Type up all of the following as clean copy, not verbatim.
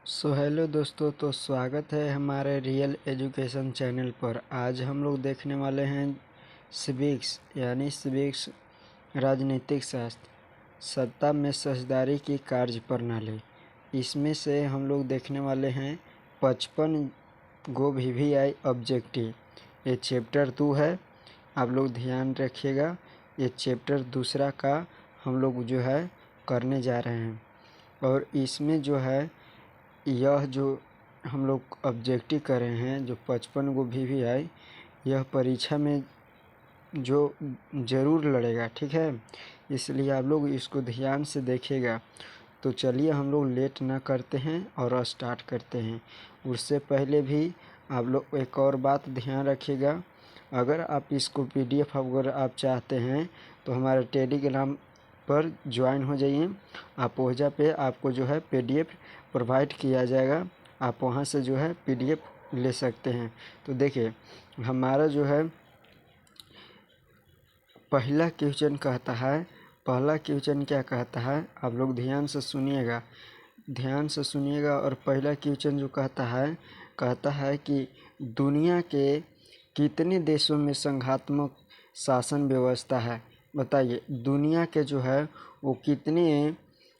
Hello दोस्तों, तो स्वागत है हमारे रियल एजुकेशन चैनल पर। आज हम लोग देखने वाले हैं सिविक्स यानी सिविक्स राजनीतिक शास्त्र, सत्ता में साझेदारी की कार्य प्रणाली। इसमें से हम लोग देखने वाले हैं 55 गो VVI ऑब्जेक्टिव। ये चैप्टर 2 है, आप लोग ध्यान रखिएगा। ये चैप्टर दूसरा का हम लोग जो है करने जा रहे हैं, और इसमें जो है यह जो हम लोग ऑब्जेक्टिव कर रहे हैं, जो 55 गो VVI, यह परीक्षा में जो ज़रूर लड़ेगा, ठीक है। इसलिए आप लोग इसको ध्यान से देखिएगा। तो चलिए हम लोग लेट ना करते हैं और स्टार्ट करते हैं। उससे पहले भी आप लोग एक और बात ध्यान रखिएगा। अगर आप इसको PDF अगर आप चाहते हैं तो हमारे टेलीग्राम पर ज्वाइन हो जाइए। आप वजह पे आपको जो है PDF प्रोवाइड किया जाएगा, आप वहाँ से जो है PDF ले सकते हैं। तो देखिए हमारा जो है पहला क्वेश्चन कहता है, पहला क्वेश्चन क्या कहता है, आप लोग ध्यान से सुनिएगा, ध्यान से सुनिएगा। और पहला क्वेश्चन जो कहता है कि दुनिया के कितने देशों में संघात्मक शासन व्यवस्था है। बताइए, दुनिया के जो है वो कितने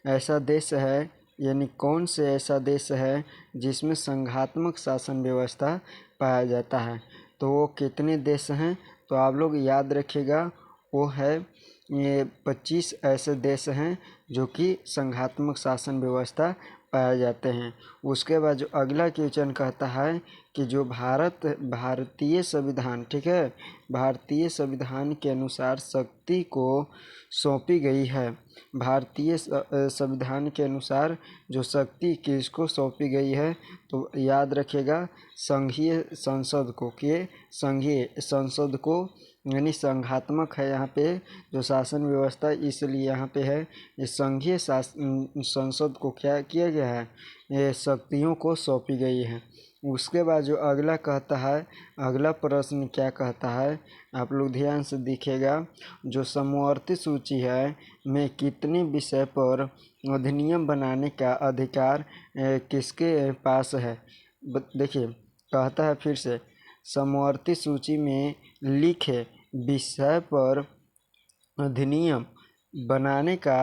ऐसा देश है, यानी कौन से ऐसा देश है जिसमें संघात्मक शासन व्यवस्था पाया जाता है। तो वो कितने देश हैं, तो आप लोग याद रखिएगा। वो है ये 25 ऐसे देश हैं जो कि संघात्मक शासन व्यवस्था पाए जाते हैं। उसके बाद जो अगला क्वेश्चन कहता है कि जो भारतीय संविधान, ठीक है, भारतीय संविधान के अनुसार शक्ति को सौंपी गई है। भारतीय संविधान के अनुसार जो शक्ति किसको सौंपी गई है, तो याद रखिएगा संघीय संसद को, कि संघीय संसद को, यानी संघात्मक है यहाँ पे जो शासन व्यवस्था, इसलिए यहाँ पे है ये संघीय संसद को क्या किया गया है, ये शक्तियों को सौंपी गई है। उसके बाद जो अगला कहता है, अगला प्रश्न क्या कहता है, आप लोग ध्यान से देखिएगा। जो समवर्ती सूची है में कितने विषय पर अधिनियम बनाने का अधिकार किसके पास है। देखिए कहता है फिर से, समवर्ती सूची में लिखे विषय पर अधिनियम बनाने का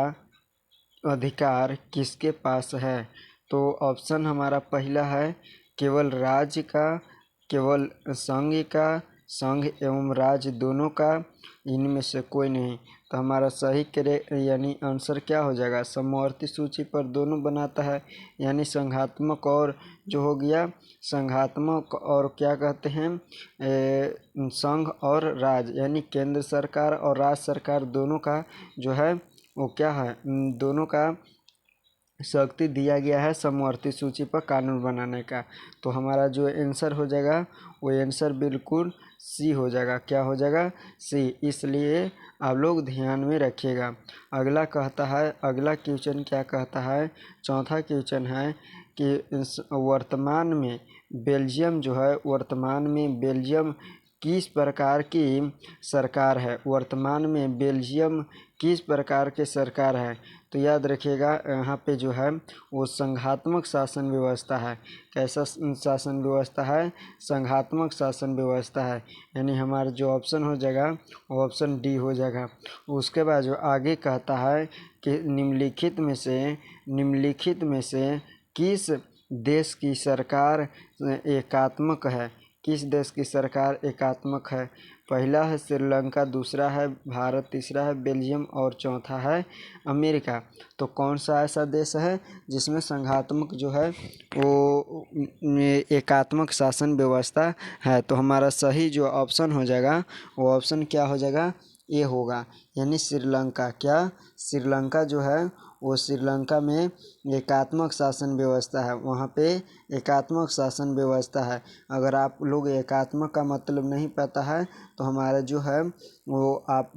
अधिकार किसके पास है। तो ऑप्शन हमारा पहला है केवल राज्य का, केवल संघ का, संघ एवं राज्य दोनों का, इनमें से कोई नहीं। तो हमारा सही यानी आंसर क्या हो जाएगा, समवर्ती सूची पर दोनों बनाता है, यानी संघात्मक और जो हो गया संघात्मक और क्या कहते हैं संघ और राज्य, यानी केंद्र सरकार और राज्य सरकार दोनों का जो है वो क्या है, दोनों का शक्ति दिया गया है समवर्ती सूची पर कानून बनाने का। तो हमारा जो आंसर हो जाएगा वो आंसर बिल्कुल सी हो जाएगा। क्या हो जाएगा, सी। इसलिए आप लोग ध्यान में रखिएगा। अगला कहता है, अगला क्वेश्चन क्या कहता है, चौथा क्वेश्चन है कि वर्तमान में बेल्जियम जो है, वर्तमान में बेल्जियम किस प्रकार की सरकार है। वर्तमान में बेल्जियम किस प्रकार के सरकार है। तो याद रखिएगा यहाँ पे जो है वो संघात्मक शासन व्यवस्था है। कैसा शासन व्यवस्था है, संघात्मक शासन व्यवस्था है, यानी हमारा जो ऑप्शन हो जाएगा वो ऑप्शन डी हो जाएगा। उसके बाद जो आगे कहता है कि निम्नलिखित में से किस देश की सरकार एकात्मक है, किस देश की सरकार एकात्मक है। पहला है श्रीलंका, दूसरा है भारत, तीसरा है बेल्जियम और चौथा है अमेरिका। तो कौन सा ऐसा देश है जिसमें संघात्मक जो है वो एकात्मक शासन व्यवस्था है। तो हमारा सही जो ऑप्शन हो जाएगा वो ऑप्शन क्या हो जाएगा, ए होगा, यानी श्रीलंका। क्या, श्रीलंका जो है वो श्रीलंका में एकात्मक शासन व्यवस्था है, वहाँ पे एकात्मक शासन व्यवस्था है। अगर आप लोग एकात्मक का मतलब नहीं पता है तो हमारा जो है वो आप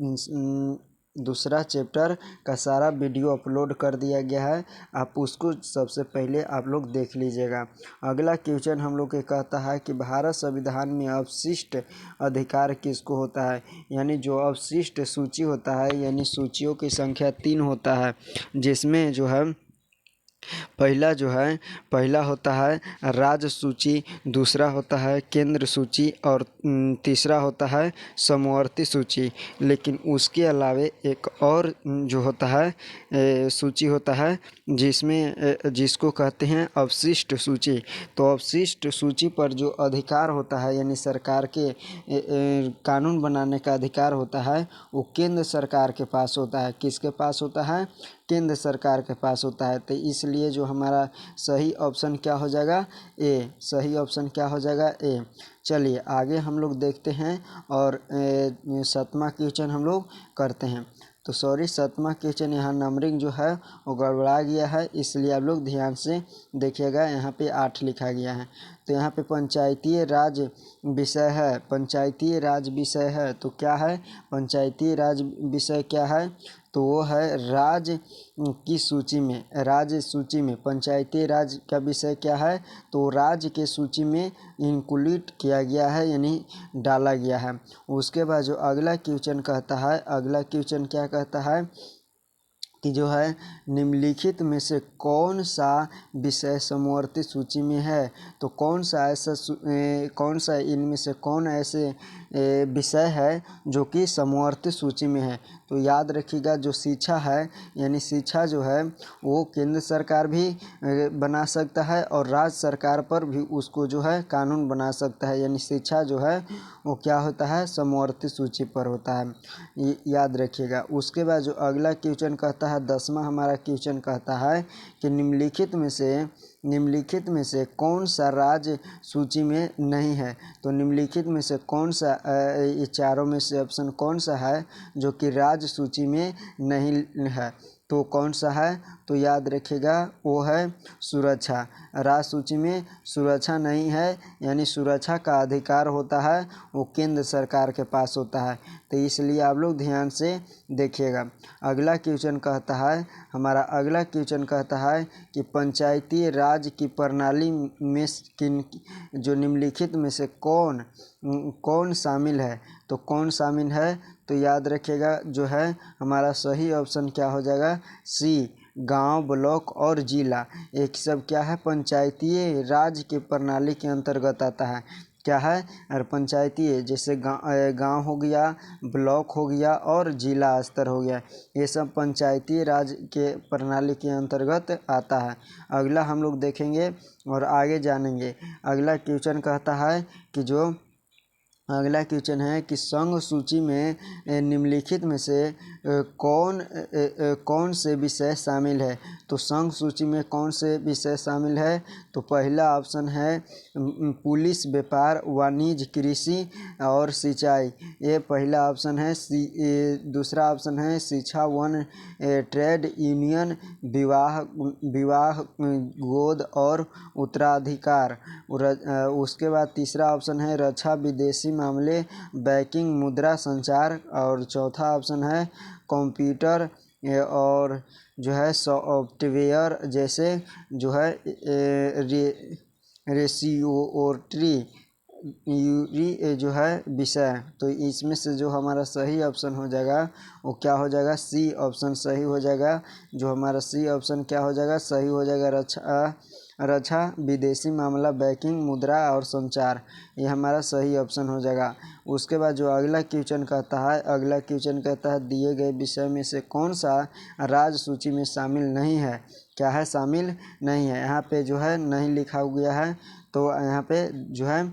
दूसरा चैप्टर का सारा वीडियो अपलोड कर दिया गया है, आप उसको सबसे पहले आप लोग देख लीजिएगा। अगला क्वेश्चन हम लोग के कहता है कि भारत संविधान में अवशिष्ट अधिकार किसको होता है, यानी जो अवशिष्ट सूची होता है, यानी सूचियों की संख्या 3 होता है, जिसमें जो है पहला होता है राज्य सूची, दूसरा होता है केंद्र सूची और तीसरा होता है समवर्ती सूची। लेकिन उसके अलावे एक और जो होता है सूची होता है जिसको कहते हैं अवशिष्ट सूची। तो अवशिष्ट सूची पर जो अधिकार होता है यानी सरकार के कानून बनाने का अधिकार होता है वो केंद्र सरकार के पास होता है। किसके पास होता है? केंद्र सरकार के पास होता है। तो इसलिए जो हमारा सही ऑप्शन क्या हो जाएगा? ए। सही ऑप्शन क्या हो जाएगा? ए। चलिए आगे हम लोग देखते हैं और 7वां क्वेश्चन हम लोग करते हैं। तो सॉरी 7वां क्वेश्चन यहाँ नंबरिंग जो है वो गड़बड़ा गया है, इसलिए आप लोग ध्यान से देखिएगा। यहाँ पे 8 लिखा गया है। तो यहाँ पे पंचायतीय राज विषय है। पंचायतीय राज विषय है तो क्या है? पंचायतीय राज विषय क्या है? तो वो है राज्य की सूची में, राज्य सूची में पंचायती राज का विषय क्या है? तो राज्य के सूची में इंक्लूड किया गया है यानी डाला गया है। उसके बाद जो अगला क्वेश्चन कहता है, अगला क्वेश्चन क्या कहता है कि जो है निम्नलिखित में से कौन सा विषय समवर्ती सूची में है? तो कौन सा इनमें से कौन ऐसे विषय है जो कि समवर्ती सूची में है? तो याद रखिएगा जो शिक्षा है यानी शिक्षा जो है वो केंद्र सरकार भी बना सकता है और राज्य सरकार पर भी उसको जो है कानून बना सकता है। यानी शिक्षा जो है वो क्या होता है? समवर्ती सूची पर होता है, याद रखिएगा। उसके बाद जो अगला क्वेश्चन कहता है 10वां हमारा क्वेश्चन कहता है कि निम्नलिखित में से कौन सा राज्य सूची में नहीं है? तो निम्नलिखित में से कौन सा ये चारों में से ऑप्शन कौन सा है जो कि राज्य सूची में नहीं है? तो कौन सा है? तो याद रखिएगा वो है सुरक्षा। राज्य सूची में सुरक्षा नहीं है यानी सुरक्षा का अधिकार होता है वो केंद्र सरकार के पास होता है। तो इसलिए आप लोग ध्यान से देखिएगा। अगला क्वेश्चन कहता है, हमारा अगला क्वेश्चन कहता है कि पंचायती राज की प्रणाली में जो निम्नलिखित में से कौन शामिल है? तो कौन शामिल है? तो याद रखिएगा जो है हमारा सही ऑप्शन क्या हो जाएगा? सी। गांव, ब्लॉक और जिला एक सब क्या है? पंचायतीय राज के प्रणाली के अंतर्गत आता है। क्या है? और पंचायतीय जैसे गांव हो गया, ब्लॉक हो गया और जिला स्तर हो गया, ये सब पंचायतीय राज के प्रणाली के अंतर्गत आता है। अगला हम लोग देखेंगे और आगे जानेंगे। अगला क्वेश्चन कहता है कि जो अगला क्वेश्चन है कि संघ सूची में निम्नलिखित में से कौन से विषय शामिल है? तो संघ सूची में कौन से विषय शामिल है? तो पहला ऑप्शन है पुलिस, व्यापार, वाणिज्य, कृषि और सिंचाई, ये पहला ऑप्शन है। दूसरा ऑप्शन है शिक्षा, वन, ट्रेड यूनियन, विवाह, गोद और उत्तराधिकार। उसके बाद तीसरा ऑप्शन है रक्षा, विदेशी मामले, बैंकिंग, मुद्रा, संचार और चौथा ऑप्शन है कंप्यूटर और जो है सॉफ्टवेयर जैसे जो है रेसियोटरी जो है विषय। तो इसमें से जो हमारा सही ऑप्शन हो जाएगा वो क्या हो जाएगा? सी ऑप्शन सही हो जाएगा। जो हमारा सी ऑप्शन क्या हो जाएगा? सही हो जाएगा रक्षा, विदेशी मामला, बैंकिंग, मुद्रा और संचार, ये हमारा सही ऑप्शन हो जाएगा। उसके बाद जो अगला क्वेश्चन कहता है, अगला क्वेश्चन कहता है दिए गए विषय में से कौन सा राज्य सूची में शामिल नहीं है? क्या है? शामिल नहीं है। यहाँ पे जो है नहीं लिखा गया है, तो यहाँ पे जो है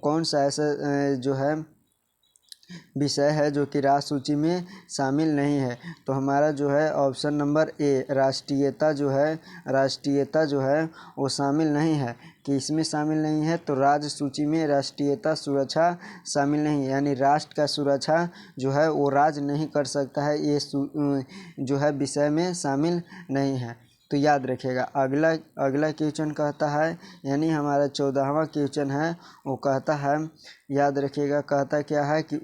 कौन सा ऐसा जो है विषय है जो कि राज्य सूची में शामिल नहीं है? तो हमारा जो है ऑप्शन नंबर ए राष्ट्रीयता जो है वो शामिल नहीं है। कि इसमें शामिल नहीं है तो राज्य सूची में राष्ट्रीयता सुरक्षा शामिल नहीं है, यानी राष्ट्र का सुरक्षा जो है वो राज्य नहीं कर सकता है, ये जो है विषय में शामिल नहीं है। तो याद रखिएगा। अगला क्वेश्चन कहता है यानी हमारा 14वां क्वेश्चन है वो कहता है, याद रखिएगा, कहता क्या है कि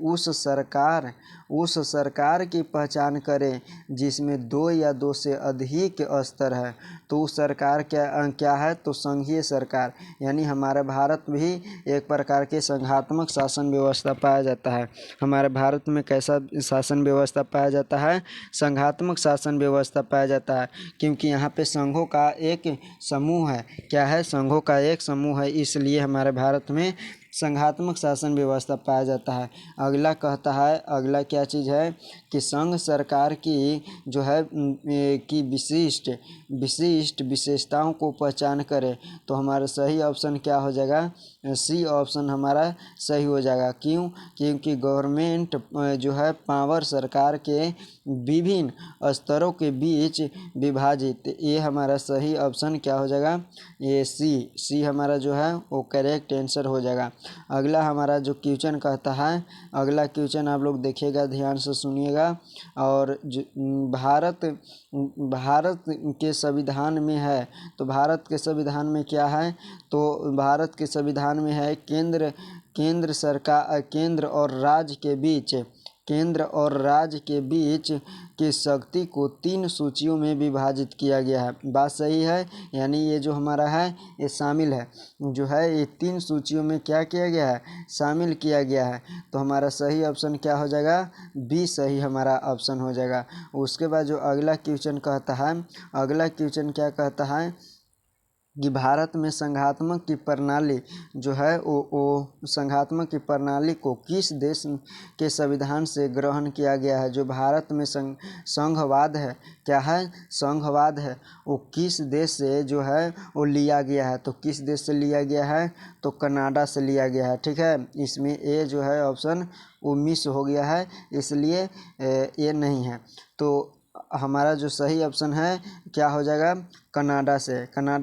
उस सरकार की पहचान करें जिसमें 2 या 2 से अधिक स्तर है। तो उस सरकार क्या है, तो संघीय सरकार, यानी हमारे भारत भी एक प्रकार के संघात्मक शासन व्यवस्था पाया जाता है। हमारे भारत में कैसा शासन व्यवस्था पाया जाता है, संघात्मक शासन व्यवस्था पाया जाता है, क्योंकि यहाँ पे संघों का एक समूह है। क्या है, संघों का एक समूह है, इसलिए हमारे भारत में संघात्मक शासन व्यवस्था पाया जाता है। अगला कहता है, अगला क्या चीज़ है कि संघ सरकार की जो है कि विशिष्ट विशेषताओं को पहचान करे। तो हमारा सही ऑप्शन क्या हो जाएगा, सी ऑप्शन हमारा सही हो जाएगा। क्यों, क्योंकि गवर्नमेंट जो है पावर सरकार के विभिन्न स्तरों के बीच विभाजित, ये हमारा सही ऑप्शन क्या हो जाएगा, ये सी हमारा जो है वो करेक्ट आंसर हो जाएगा। अगला हमारा जो क्वेश्चन कहता है, अगला क्वेश्चन आप लोग देखिएगा, ध्यान से सुनिएगा। और भारत के संविधान में है, तो भारत के संविधान में क्या है, तो भारत के संविधान में है केंद्र सरकार, केंद्र और राज्य के बीच की शक्ति को 3 सूचियों में विभाजित किया गया है। बात सही है, यानी ये जो हमारा है ये शामिल है, जो है ये 3 सूचियों में क्या किया गया है, शामिल किया गया है। तो हमारा सही ऑप्शन क्या हो जाएगा, बी सही हमारा ऑप्शन हो जाएगा। उसके बाद जो अगला क्वेश्चन कहता है, अगला क्वेश्चन क्या कहता है कि भारत में संघात्मक की प्रणाली जो है वो संघात्मक की प्रणाली को किस देश के संविधान से ग्रहण किया गया है। जो भारत में संघवाद है, क्या है, संघवाद है, वो किस देश से जो है वो लिया गया है। तो किस देश से लिया गया है, तो कनाडा से लिया गया है। ठीक है, इसमें ए जो है ऑप्शन वो मिस हो गया है, इसलिए ये नहीं है। तो हमारा जो सही ऑप्शन है क्या हो जाएगा, कनाडा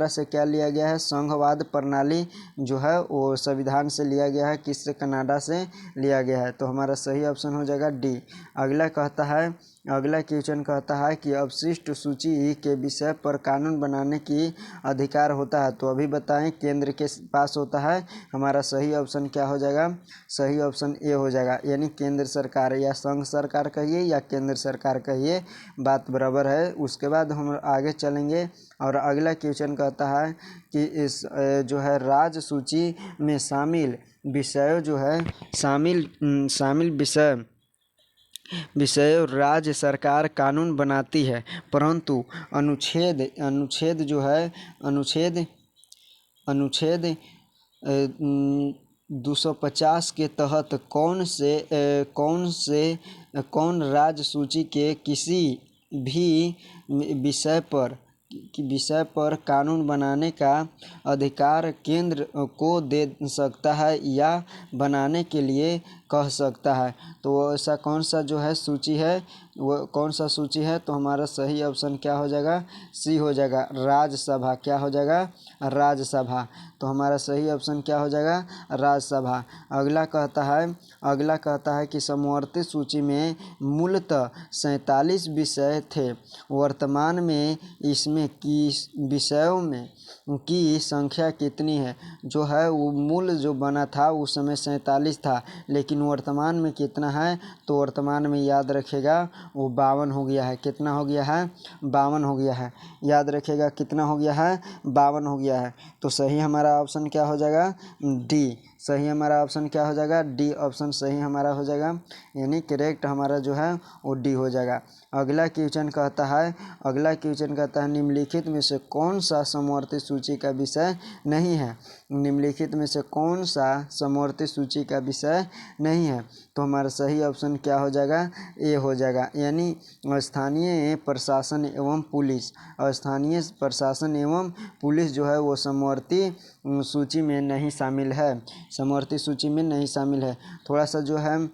से क्या लिया गया है, संघवाद प्रणाली जो है वो संविधान से लिया गया है, किससे, कनाडा से लिया गया है। तो हमारा सही ऑप्शन हो जाएगा डी। अगला कहता है, अगला क्वेश्चन कहता है कि अवशिष्ट सूची के विषय पर कानून बनाने की अधिकार होता है। तो अभी बताएं केंद्र के पास होता है। हमारा सही ऑप्शन क्या हो जाएगा, सही ऑप्शन ए हो जाएगा, यानी केंद्र सरकार, या संघ सरकार कहिए या केंद्र सरकार कहिए, बात बराबर है। उसके बाद हम आगे चलेंगे और अगला क्वेश्चन कहता है कि इस जो है राज्य सूची में शामिल विषयों जो है शामिल विषय राज्य सरकार कानून बनाती है, परंतु अनुच्छेद जो है अनुच्छेद 250 के तहत कौन राज्य सूची के किसी भी विषय पर कानून बनाने का अधिकार केंद्र को दे सकता है या बनाने के लिए कह सकता है। तो ऐसा कौन सा जो है सूची है, वो कौन सा सूची है, तो हमारा सही ऑप्शन क्या हो जाएगा, सी हो जाएगा, राज्यसभा। क्या हो जाएगा, राज्यसभा। तो हमारा सही ऑप्शन क्या हो जाएगा, राज्यसभा। अगला कहता है कि समवर्ती सूची में मूलतः 47 विषय थे, वर्तमान में इसमें किस विषयों में की संख्या कितनी है। जो है वो मूल जो बना था उस समय 47 था, लेकिन वर्तमान में कितना है, तो वर्तमान में याद रखेगा वो 52 हो गया है। कितना हो गया है, 52 हो गया है। याद रखेगा कितना हो गया है, 52 हो गया है। तो सही हमारा ऑप्शन क्या हो जाएगा, डी। सही हमारा ऑप्शन क्या हो जाएगा, डी ऑप्शन सही हमारा हो जाएगा, यानी करेक्ट हमारा जो है वो डी हो जाएगा। अगला क्वेश्चन कहता है निम्नलिखित में से कौन सा समवर्ती सूची का विषय नहीं है। निम्नलिखित में से कौन सा समवर्ती सूची का विषय नहीं है। तो हमारा सही ऑप्शन क्या हो जाएगा, ए हो जाएगा, यानी स्थानीय प्रशासन एवं पुलिस जो है वो समवर्ती सूची में नहीं शामिल है, समवर्ती सूची में नहीं शामिल है। थोड़ा सा जो है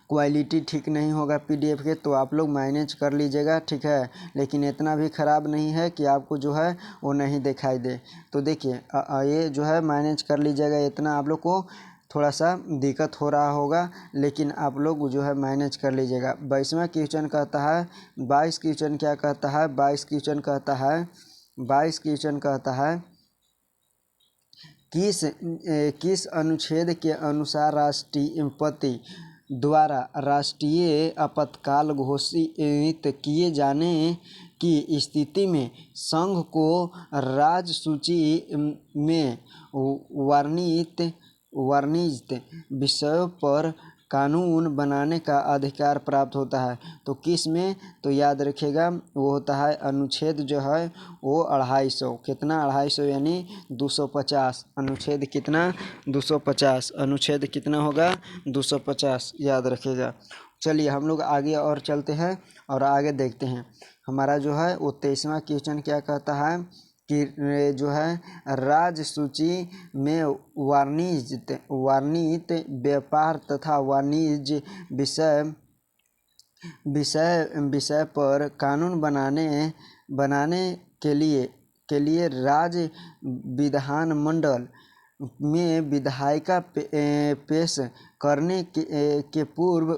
क्वालिटी ठीक नहीं होगा पीडीएफ के, तो आप लोग मैनेज कर लीजिएगा, ठीक है, लेकिन इतना भी ख़राब नहीं है कि आपको जो है वो नहीं दिखाई दे। तो देखिए ये जो है मैनेज कर लीजिएगा, इतना आप लोग को थोड़ा सा दिक्कत हो रहा होगा, लेकिन आप लोग जो है मैनेज कर लीजिएगा। 22वां क्वेश्चन कहता है, 22 क्वेश्चन क्या कहता है, 22 क्वेश्चन कहता है किस अनुच्छेद के अनुसार राष्ट्रपति द्वारा राष्ट्रीय आपातकाल घोषित किए जाने की स्थिति में संघ को राज्य सूची में वर्णित विषयों पर कानून बनाने का अधिकार प्राप्त होता है। तो किस में? तो याद रखिएगा वो होता है अनुच्छेद जो है वो 250, कितना 250 यानी 250, अनुच्छेद कितना 250, अनुच्छेद कितना होगा 250, याद रखिएगा। चलिए हम लोग आगे और चलते हैं और आगे देखते हैं हमारा जो है वो 23वां क्वेश्चन क्या कहता है कि जो है राज्य सूची में वर्णित व्यापार तथा वाणिज्य विषय पर कानून बनाने के लिए राज्य विधानमंडल में विधायिका पेश करने के पूर्व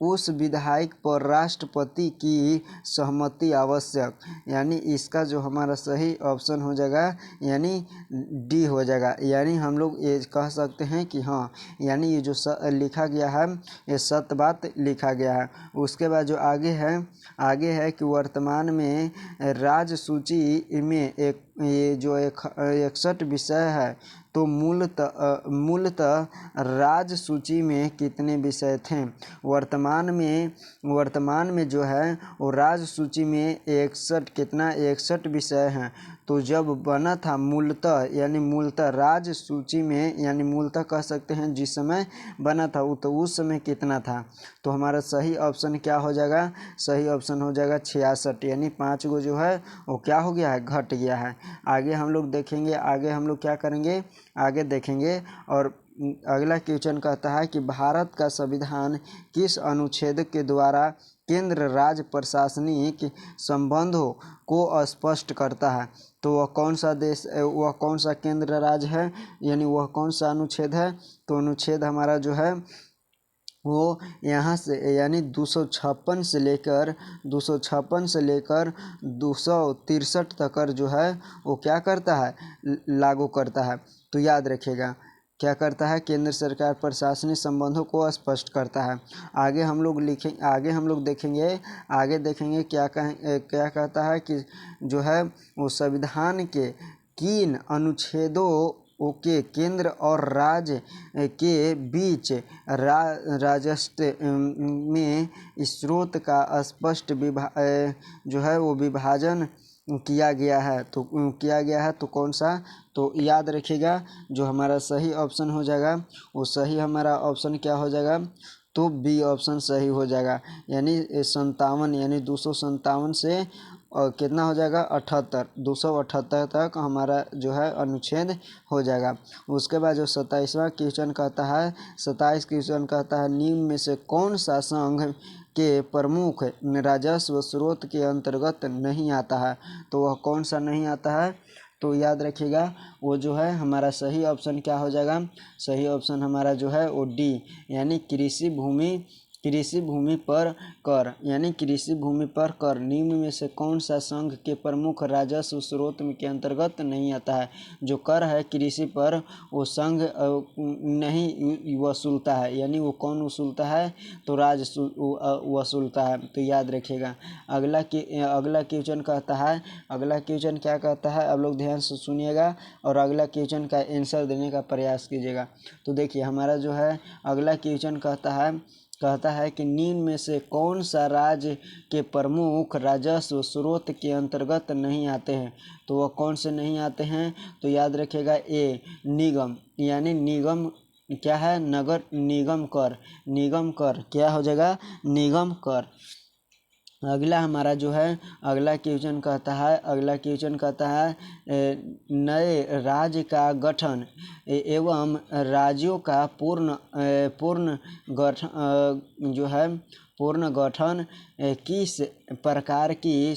उस विधायक पर राष्ट्रपति की सहमति आवश्यक, यानी इसका जो हमारा सही ऑप्शन हो जाएगा यानी डी हो जाएगा। यानी हम लोग ये कह सकते हैं कि हाँ, यानी ये जो लिखा गया है ये सत्य बात लिखा गया है। उसके बाद जो आगे है कि वर्तमान में राज्य सूची में ये जो 61 विषय है, तो मूलतः राज्य सूची में कितने विषय थे? वर्तमान में जो है वो राज्य सूची में 61 विषय हैं। तो जब बना था मूलतः राज्य सूची में, यानी मूलतः कह सकते हैं जिस समय बना था तो उस समय कितना था? तो हमारा सही ऑप्शन क्या हो जाएगा? सही ऑप्शन हो जाएगा 66, यानी 5 गो जो है वो क्या हो गया है? घट गया है। आगे हम लोग देखेंगे, आगे हम लोग क्या करेंगे, आगे देखेंगे। और अगला क्वेश्चन कहता है कि भारत का संविधान किस अनुच्छेद के द्वारा केंद्र राज्य प्रशासनिक संबंधों को स्पष्ट करता है? तो वह कौन सा केंद्र राज्य है, यानी वह कौन सा अनुच्छेद है? तो अनुच्छेद हमारा जो है वो यहाँ से यानी 256 से लेकर 263 तक जो है वो क्या करता है? लागू करता है। तो याद रखिएगा क्या करता है? केंद्र सरकार प्रशासनिक संबंधों को स्पष्ट करता है। आगे हम लोग देखेंगे क्या कहता है कि जो है वो संविधान के किन अनुच्छेदों के केंद्र और राज्य के बीच राजस्व में स्रोत का स्पष्ट जो है वो विभाजन किया गया है। तो कौन सा? तो याद रखिएगा जो हमारा सही ऑप्शन हो जाएगा वो सही हमारा ऑप्शन क्या हो जाएगा? तो बी ऑप्शन सही हो जाएगा, यानी 57, यानी 257 से और कितना हो जाएगा? 78, 278 तक हमारा जो है अनुच्छेद हो जाएगा। उसके बाद जो 27वां क्वेश्चन कहता है, 27 क्वेश्चन कहता है निम्न में से कौन सा संघ के प्रमुख राजस्व स्रोत के अंतर्गत नहीं आता है? तो वह कौन सा नहीं आता है? तो याद रखिएगा वो जो है हमारा सही ऑप्शन क्या हो जाएगा? सही ऑप्शन हमारा जो है वो डी, यानी कृषि भूमि पर कर, यानी कृषि भूमि पर कर निम्न में से कौन सा संघ के प्रमुख राजस्व स्रोत के अंतर्गत नहीं आता है? जो कर है कृषि पर वो संघ नहीं वसूलता है, यानी वो कौन वसूलता है? तो राजस्व वसूलता है। तो याद रखिएगा। अगला क्वेश्चन कहता है, अगला क्वेश्चन क्या कहता है? आप लोग ध्यान से सुनिएगा और अगला क्वेश्चन का आंसर देने का प्रयास कीजिएगा। तो देखिए हमारा जो है अगला क्वेश्चन कहता है कि निम्न में से कौन सा राज्य के प्रमुख राजस्व स्रोत के अंतर्गत नहीं आते हैं? तो वह कौन से नहीं आते हैं? तो याद रखिएगा ए निगम, यानी निगम क्या है? नगर निगम कर क्या हो जाएगा? निगम कर। अगला हमारा जो है अगला क्वेश्चन कहता है नए राज्य का गठन एवं राज्यों का पूर्ण गठन किस प्रकार की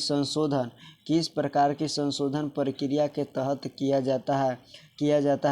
किस प्रकार की संशोधन प्रक्रिया के तहत किया जाता है।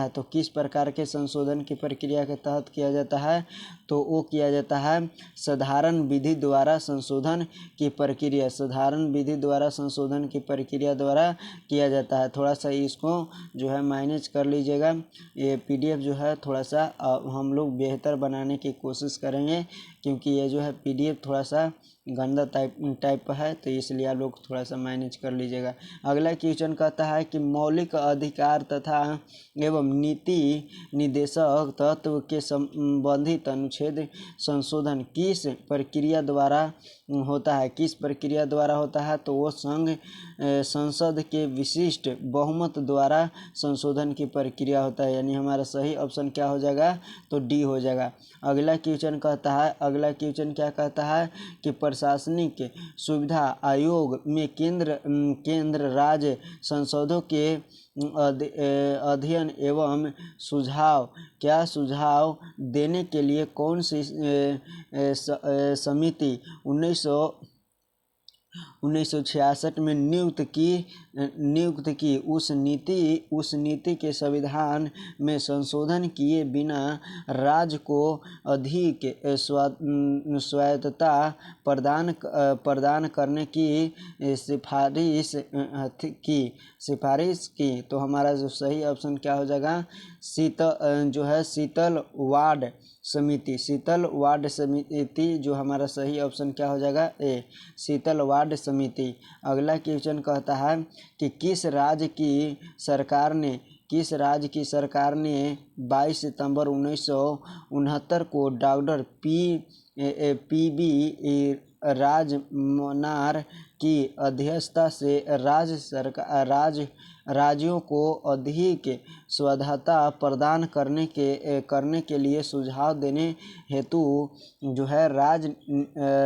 तो किस प्रकार के संशोधन की प्रक्रिया के तहत किया जाता है, तो वो किया जाता है साधारण विधि द्वारा संशोधन की प्रक्रिया, साधारण विधि द्वारा संशोधन की प्रक्रिया द्वारा किया जाता है। थोड़ा सा इसको जो है मैनेज कर लीजिएगा। ये पीडीएफ जो है थोड़ा सा हम लोग बेहतर बनाने की कोशिश करेंगे, क्योंकि ये जो है पीडीएफ थोड़ा सा गंदा टाइप है, तो इसलिए आप लोग थोड़ा सा मैनेज कर लीजिएगा। अगला क्वेश्चन कहता है कि मौलिक अधिकार तथा एवं नीति निर्देशक तत्व के संबंधित अनुच्छेद संशोधन किस प्रक्रिया द्वारा होता है। किस प्रक्रिया द्वारा होता है, तो वो संसद के विशिष्ट बहुमत द्वारा संशोधन की प्रक्रिया होता है। यानी हमारा सही ऑप्शन क्या हो जाएगा, तो डी हो जाएगा। अगला क्वेश्चन क्या कहता है कि प्रशासनिक सुविधा आयोग में केंद्र राज्य संसदों के अध्ययन एवं सुझाव देने के लिए कौन सी समिति 1966 में नियुक्त की। उस नीति के संविधान में संशोधन किए बिना राज्य को अधिक स्वायत्तता प्रदान करने की सिफारिश की। तो हमारा जो सही ऑप्शन क्या हो जाएगा, शीतल वार्ड समिति जो हमारा सही ऑप्शन क्या हो जाएगा, ए, शीतल वार्ड समिति। अगला क्वेश्चन कहता है कि किस राज्य की सरकार ने 22 सितंबर 1969 को डॉक्टर पी.बी. राजमनार की अध्यक्षता से राज्यों को अधिक स्वायत्तता प्रदान करने के लिए सुझाव देने हेतु जो है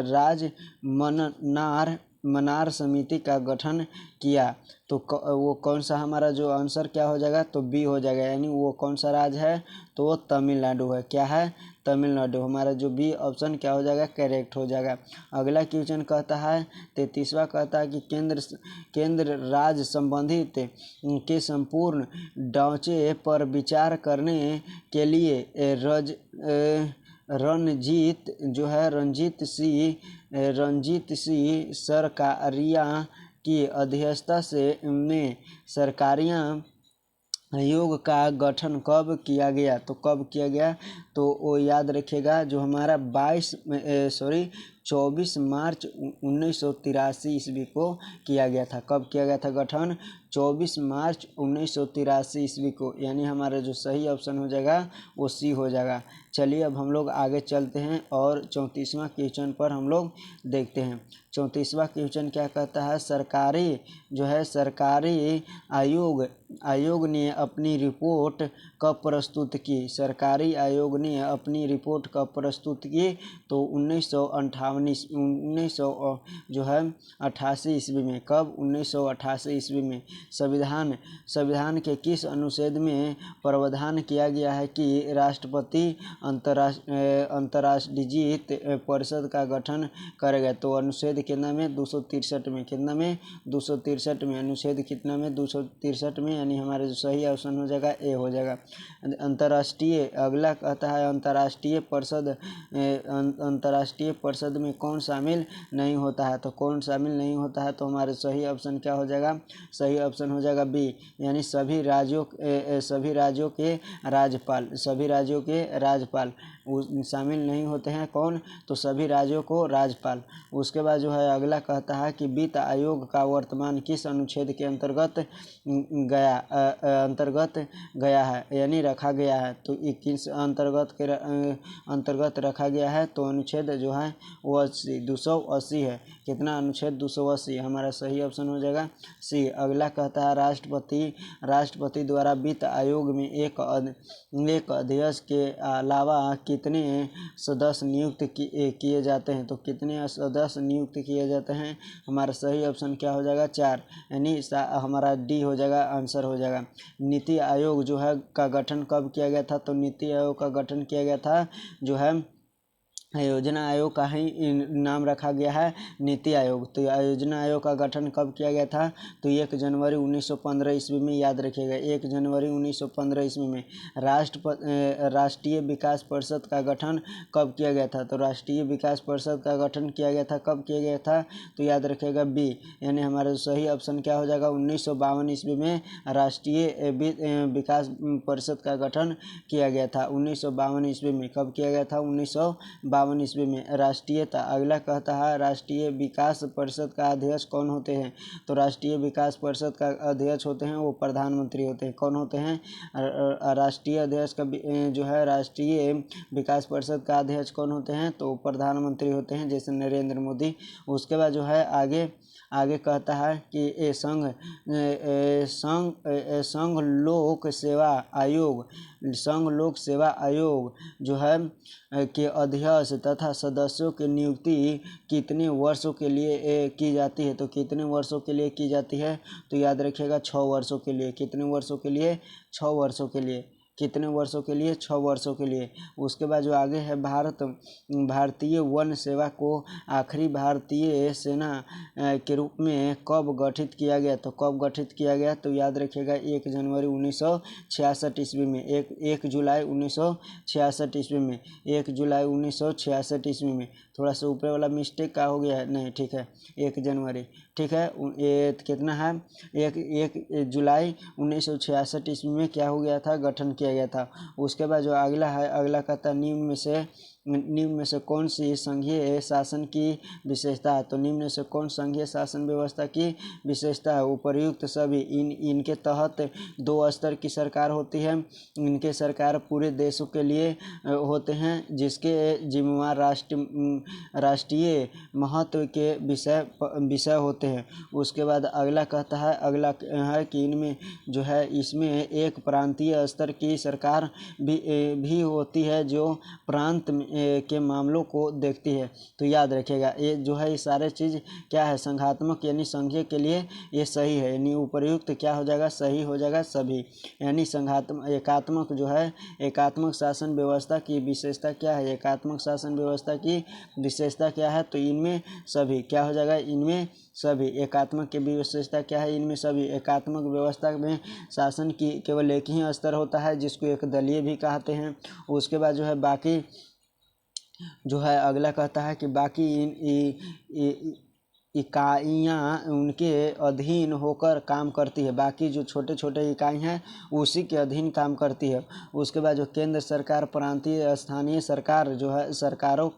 राजमनार समिति का गठन किया। तो वो कौन सा हमारा जो आंसर क्या हो जाएगा, तो बी हो जाएगा। यानी वो कौन सा राज्य है, तो वो तमिलनाडु है। क्या है, तमिलनाडु। हमारा जो बी ऑप्शन क्या हो जाएगा, करेक्ट हो जाएगा। अगला क्वेश्चन कहता है 33वां कहता है कि केंद्र राज्य संबंधित के संपूर्ण ढांचे पर विचार करने के लिए रणजीत सिंह सरकारिया की अध्यक्षता में सरकारिया आयोग का गठन कब किया गया। तो कब किया गया, तो वो याद रखिएगा, जो हमारा 24 मार्च 1983 ईस्वी को किया गया था। कब किया गया था गठन, 24 मार्च 1983 ईस्वी को। यानी हमारा जो सही ऑप्शन हो जाएगा वो सी हो जाएगा। चलिए अब हम लोग आगे चलते हैं और 34वां क्वेश्चन पर हम लोग देखते हैं। 34वां क्वेश्चन क्या कहता है, सरकारी आयोग ने अपनी रिपोर्ट कब प्रस्तुत की। सरकारी आयोग ने अपनी रिपोर्ट कब प्रस्तुत की, तो 1988 ईस्वी में। कब, 1988 ईस्वी में। संविधान के किस अनुच्छेद में प्रावधान किया गया है कि राष्ट्रपति अंतर्राष्ट्रीय परिषद का गठन करेगा। तो अनुच्छेद कितना में, 263 में। कितना में, 263 में। अनुच्छेद कितना में, 263 में। यानी हमारे जो सही ऑप्शन हो जाएगा ए हो जाएगा। अंतर्राष्ट्रीय, अगला कहता है अंतर्राष्ट्रीय परिषद में कौन शामिल नहीं होता है। तो कौन शामिल नहीं होता है, तो हमारे सही ऑप्शन क्या हो जाएगा, सही ऑप्शन हो जाएगा बी। यानी सभी राज्यों के राज्यपाल शामिल नहीं होते हैं। कौन, तो सभी राज्यों को राज्यपाल। उसके बाद जो है अगला कहता है कि वित्त आयोग का वर्तमान किस अनुच्छेद के अंतर्गत गया है, यानी रखा गया है। तो किस अंतर्गत रखा गया है, तो अनुच्छेद जो है वो 280 है। कितना, अनुच्छेद 280। हमारा सही ऑप्शन हो जाएगा सी। अगला कहता है राष्ट्रपति द्वारा वित्त आयोग में एक अध्यक्ष के अलावा कितने सदस्य नियुक्त किए जाते हैं। तो कितने सदस्य नियुक्त किए जाते हैं, हमारा सही ऑप्शन क्या हो जाएगा, 4। यानी हमारा डी हो जाएगा, आंसर हो जाएगा। नीति आयोग जो है का गठन कब किया गया था, तो नीति आयोग का गठन किया गया था जो है योजना आयोग का ही नाम रखा गया है नीति आयोग। तो योजना आयोग का गठन कब किया गया था? तो 1 जनवरी 1915 ईस्वी में, याद रखिएगा 1 जनवरी 1915 ईस्वी में। राष्ट्रीय विकास परिषद का गठन कब किया गया था? तो राष्ट्रीय विकास परिषद का गठन किया गया था, कब किया गया था? तो याद रखिएगा बी, यानी हमारा सही ऑप्शन क्या हो जाएगा? 1952 ईस्वी में राष्ट्रीय विकास परिषद का गठन किया गया था। 1952 ईस्वी में कब किया गया था? 1952 ईस्वी में। राष्ट्रीयता, अगला कहता है राष्ट्रीय विकास परिषद का अध्यक्ष कौन होते हैं? तो राष्ट्रीय विकास परिषद का अध्यक्ष होते हैं वो प्रधानमंत्री होते हैं। कौन होते हैं? राष्ट्रीय अध्यक्ष का जो है राष्ट्रीय विकास परिषद का अध्यक्ष कौन होते हैं? तो प्रधानमंत्री होते हैं, जैसे नरेंद्र मोदी। उसके बाद जो है आगे कहता है कि ये संघ लोक सेवा आयोग जो है के अध्यक्ष तथा सदस्यों की नियुक्ति कितने वर्षों के लिए की जाती है? तो कितने वर्षों के लिए की जाती है? तो याद रखिएगा 6 वर्षों के लिए। कितने वर्षों के लिए? 6 वर्षों के लिए। कितने वर्षों के लिए? 6 वर्षों के लिए। उसके बाद जो आगे है भारतीय वन सेवा को आखिरी भारतीय सेना के रूप में कब गठित किया गया? तो कब गठित किया गया? तो याद रखिएगा 1 जनवरी 1966 ईस्वी में। 1 जुलाई 1966 ईस्वी में। 1 जुलाई 1966 ईस्वी में। थोड़ा सा ऊपर वाला मिस्टेक का हो गया है, नहीं ठीक है 1 जनवरी, ठीक है। ये कितना है? 1 जुलाई 1966 ईस्वी में क्या हो गया था? गठन किया गया था। उसके बाद जो अगला है, अगला कहता निम्न में से कौन सी संघीय शासन की विशेषता है? तो निम्न में से कौन संघीय शासन व्यवस्था की विशेषता है? उपर्युक्त सभी। इनके तहत 2 स्तर की सरकार होती है। इनके सरकार पूरे देशों के लिए होते हैं, जिसके जिम्मेवार राष्ट्रीय महत्व के विषय होते हैं। उसके बाद अगला कहता है, अगला है कि इनमें जो है इसमें एक प्रांतीय स्तर की सरकार भी होती है जो प्रांत के मामलों को देखती है। तो याद रखिएगा ये जो है ये सारे चीज़ क्या है? संघात्मक, यानी संघीय के लिए ये सही है, यानी उपर्युक्त क्या हो जाएगा? सही हो जाएगा सभी। यानी एकात्मक जो है एकात्मक शासन व्यवस्था की विशेषता क्या है? एकात्मक शासन व्यवस्था की विशेषता क्या है? तो इनमें सभी क्या हो जाएगा? इनमें सभी। एकात्मक की विशेषता क्या है? इनमें सभी। एकात्मक व्यवस्था में शासन की केवल एक ही स्तर होता है, जिसको एक दलीय भी कहते हैं। उसके बाद जो है बाकी जो है अगला कहता है कि बाकी इकाइयाँ उनके अधीन होकर काम करती है। बाकी जो छोटे छोटे इकाई हैं उसी के अधीन काम करती है। उसके बाद जो केंद्र सरकार प्रांतीय स्थानीय सरकार जो है सरकारों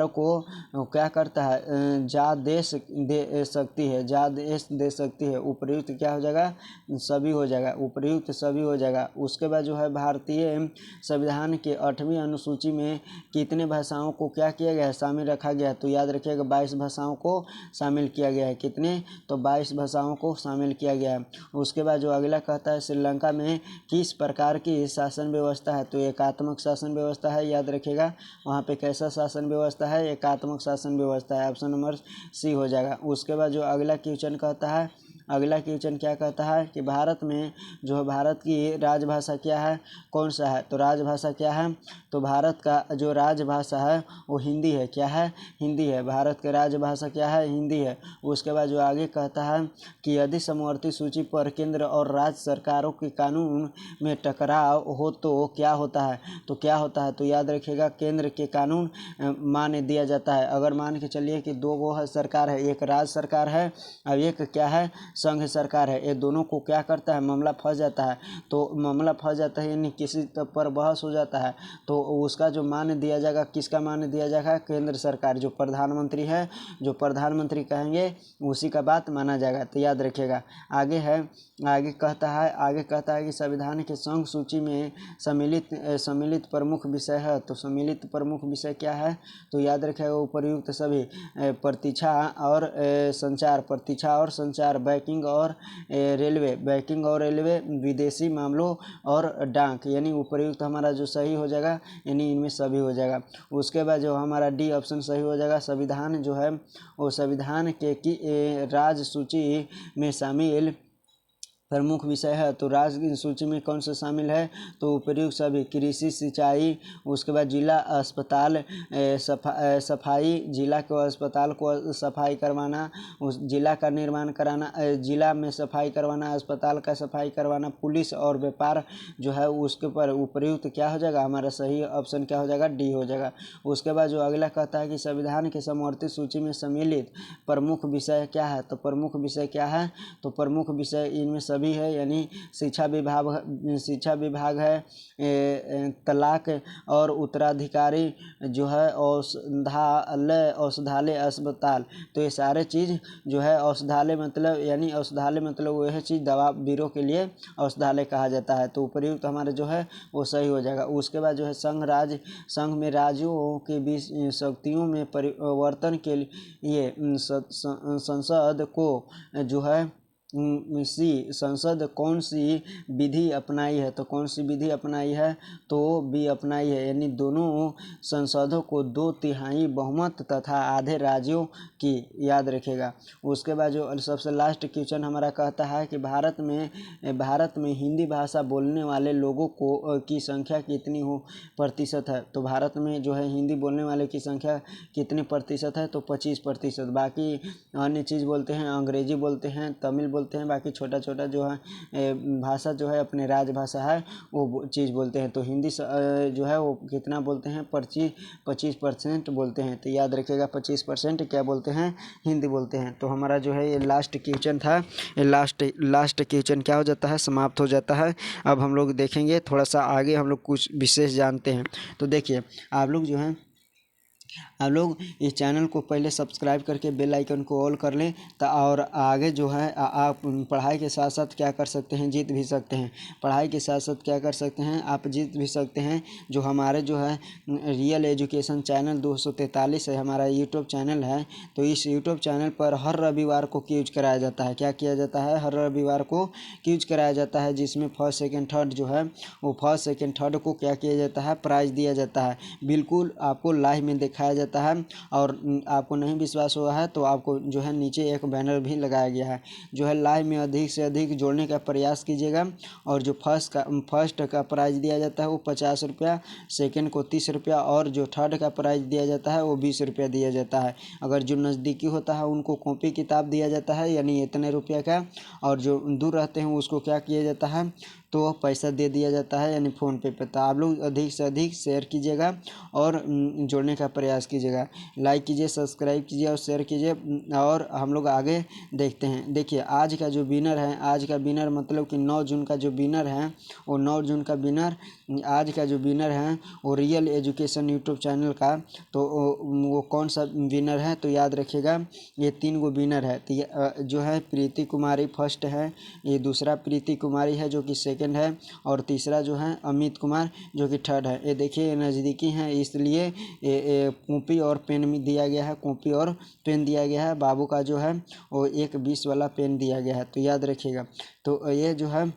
को क्या करता है? जादेश दे सकती है, जादेश दे सकती है। उपर्युक्त क्या हो जाएगा? सभी हो जाएगा। उपर्युक्त सभी हो जाएगा। उसके बाद जो है भारतीय संविधान के 8वीं अनुसूची में कितने भाषाओं को क्या किया गया है? शामिल रखा गया है। तो याद रखिएगा 22 भाषाओं को शामिल किया गया है। कितने? तो 22 भाषाओं को शामिल किया गया है। उसके बाद जो अगला कहता है श्रीलंका में किस प्रकार की शासन व्यवस्था है? तो एकात्मक शासन व्यवस्था है, याद रखिएगा। वहाँ पे कैसा शासन व्यवस्था है? एकात्मक शासन व्यवस्था है। ऑप्शन नंबर सी हो जाएगा। उसके बाद जो अगला क्वेश्चन कहता है, अगला क्वेश्चन क्या कहता है कि भारत में जो है भारत की राजभाषा क्या है? कौन सा है? तो राजभाषा क्या है? तो भारत का जो राजभाषा है वो हिंदी है। क्या है? हिंदी है। भारत की राजभाषा क्या है? हिंदी है। उसके बाद जो आगे कहता है कि यदि समवर्ती सूची पर केंद्र और राज्य सरकारों के कानून में टकराव हो तो क्या होता है? तो क्या होता है? तो याद रखिएगा केंद्र के कानून मान्य दिया जाता है। अगर मान के चलिए कि 2 सरकार है, एक राज्य सरकार है और एक क्या है? संघ सरकार है। ये दोनों को क्या करता है? मामला फंस जाता है। तो मामला फंस जाता है यानी किसी पर बहस हो जाता है, तो उसका जो मान्य दिया जाएगा, किसका मान्य दिया जाएगा? केंद्र सरकार, जो प्रधानमंत्री है, जो प्रधानमंत्री कहेंगे उसी का बात माना जाएगा। तो याद रखिएगा। आगे कहता है कि संविधान के संघ सूची में सम्मिलित प्रमुख विषय है। तो सम्मिलित प्रमुख विषय क्या है? तो याद रखिएगा उपर्युक्त सभी। प्रतीक्षा और संचार, बैंकिंग और रेलवे, विदेशी मामलों और डाक, यानी उपर्युक्त हमारा जो सही हो जाएगा, यानी इनमें सभी हो जाएगा। उसके बाद जो हमारा डी ऑप्शन सही हो जाएगा। संविधान जो है वो संविधान के की राज्य सूची में शामिल प्रमुख विषय है। तो राज्य की सूची में कौन सा शामिल है, तो उपर्युक्त सभी, कृषि, सिंचाई, उसके बाद जिला अस्पताल सफाई, जिला को अस्पताल को सफाई करवाना, उस जिला का निर्माण कराना, जिला में सफाई करवाना, अस्पताल का सफाई करवाना, पुलिस और व्यापार जो है उसके ऊपर उपर्युक्त क्या हो जाएगा, हमारा सही ऑप्शन क्या हो जाएगा, डी हो जाएगा। उसके बाद जो अगला कहता है कि संविधान के समवर्ती सूची में सम्मिलित प्रमुख विषय क्या है, तो प्रमुख विषय क्या है, तो प्रमुख विषय इनमें सभी है, यानी शिक्षा विभाग है, तलाक और उत्तराधिकारी जो है, औषधालय अस्पताल, तो ये सारे चीज़ जो है औषधालय मतलब, यानी औषधालय मतलब वो है चीज़ दवा बीरों के लिए औषधालय कहा जाता है। तो उपर्युक्त हमारे जो है वो सही हो जाएगा। उसके बाद जो है संघ में राज्यों के बीच शक्तियों में परिवर्तन के लिए संसद को जो है संसद कौन सी विधि अपनाई है, तो कौन सी विधि अपनाई है, तो भी अपनाई है, यानी दोनों संसदों को 2/3 बहुमत तथा आधे राज्यों की, याद रखेगा। उसके बाद जो सबसे लास्ट क्वेश्चन हमारा कहता है कि भारत में हिंदी भाषा बोलने वाले लोगों को की संख्या कितनी प्रतिशत है, तो भारत में जो है हिंदी बोलने वाले की संख्या कितने प्रतिशत है, तो 25%। बाकी अन्य चीज़ बोलते हैं, अंग्रेजी बोलते हैं, तमिल बोलते हैं, बाकी छोटा छोटा जो है भाषा जो है अपने राजभाषा है वो चीज़ बोलते हैं। तो हिंदी जो है वो कितना बोलते हैं, 25% बोलते हैं। तो याद रखिएगा 25% क्या बोलते हैं, हिंदी बोलते हैं। तो हमारा जो है ये लास्ट क्वेश्चन था, ये लास्ट क्वेश्चन क्या हो जाता है, समाप्त हो जाता है। अब हम लोग देखेंगे थोड़ा सा आगे, हम लोग कुछ विशेष जानते हैं। तो देखिए आप लोग इस चैनल को पहले सब्सक्राइब करके बेल आइकन को ऑल कर लें, और आगे जो है आप पढ़ाई के साथ साथ क्या कर सकते हैं, जीत भी सकते हैं। पढ़ाई के साथ साथ क्या कर सकते हैं, आप जीत भी सकते हैं। जो हमारे जो है रियल एजुकेशन चैनल 243 है, हमारा यूट्यूब चैनल है। तो इस यूट्यूब चैनल पर हर रविवार को क्विज कराया जाता है। क्या किया जाता है, हर रविवार को क्विज कराया जाता है, जिसमें फर्स्ट सेकेंड थर्ड जो है वो फर्स्ट सेकेंड थर्ड को क्या किया जाता है, प्राइज़ दिया जाता है। बिल्कुल आपको लाइव में दिखाया जाता है। और आपको नहीं विश्वास हुआ है तो आपको जो है नीचे एक बैनर भी लगाया गया है। जो है लाइव में अधिक से अधिक जोड़ने का प्रयास कीजिएगा। और जो फर्स्ट का प्राइज़ दिया जाता है वो 50 रुपया, सेकेंड को 30 रुपया, और जो थर्ड का प्राइज़ दिया जाता है वो 20 रुपया दिया जाता है। अगर जो नज़दीकी होता है उनको कॉपी किताब दिया जाता है, यानी इतने रुपये का। और जो दूर रहते हैं उसको क्या किया जाता है, तो पैसा दे दिया जाता है, यानी फ़ोनपे पे। तो आप लोग अधिक से अधिक शेयर कीजिएगा और जोड़ने का प्रयास कीजिएगा। लाइक कीजिए, सब्सक्राइब कीजिए और शेयर कीजिए। और हम लोग आगे देखते हैं। देखिए आज का जो विनर है, आज का विनर मतलब कि 9 जून का जो विनर है, वो 9 जून का विनर, आज का जो विनर है वो रियल एजुकेशन यूट्यूब चैनल का। तो वो कौन सा विनर है, तो याद रखिएगा ये 3 गो विनर है। तो जो है प्रीति कुमारी फर्स्ट है, ये दूसरा प्रीति कुमारी है जो कि सेकंड है, और तीसरा जो है अमित कुमार जो कि थर्ड है। ये देखिए नज़दीकी हैं, इसलिए कॉपी और पेन में दिया गया है, कॉपी और पेन दिया गया है। बाबू का जो है वो एक 20 वाला पेन दिया गया है, तो याद रखिएगा। तो ये जो है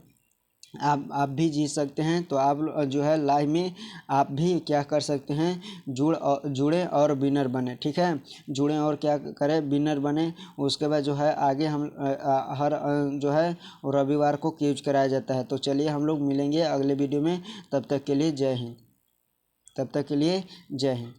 आप भी जीत सकते हैं। तो आप जो है लाइव में आप भी क्या कर सकते हैं, जुड़े और विनर बने, ठीक है। जुड़े और क्या करें, विनर बने। उसके बाद जो है आगे हम हर जो है रविवार को क्विज कराया जाता है। तो चलिए हम लोग मिलेंगे अगले वीडियो में। तब तक के लिए जय हिंद।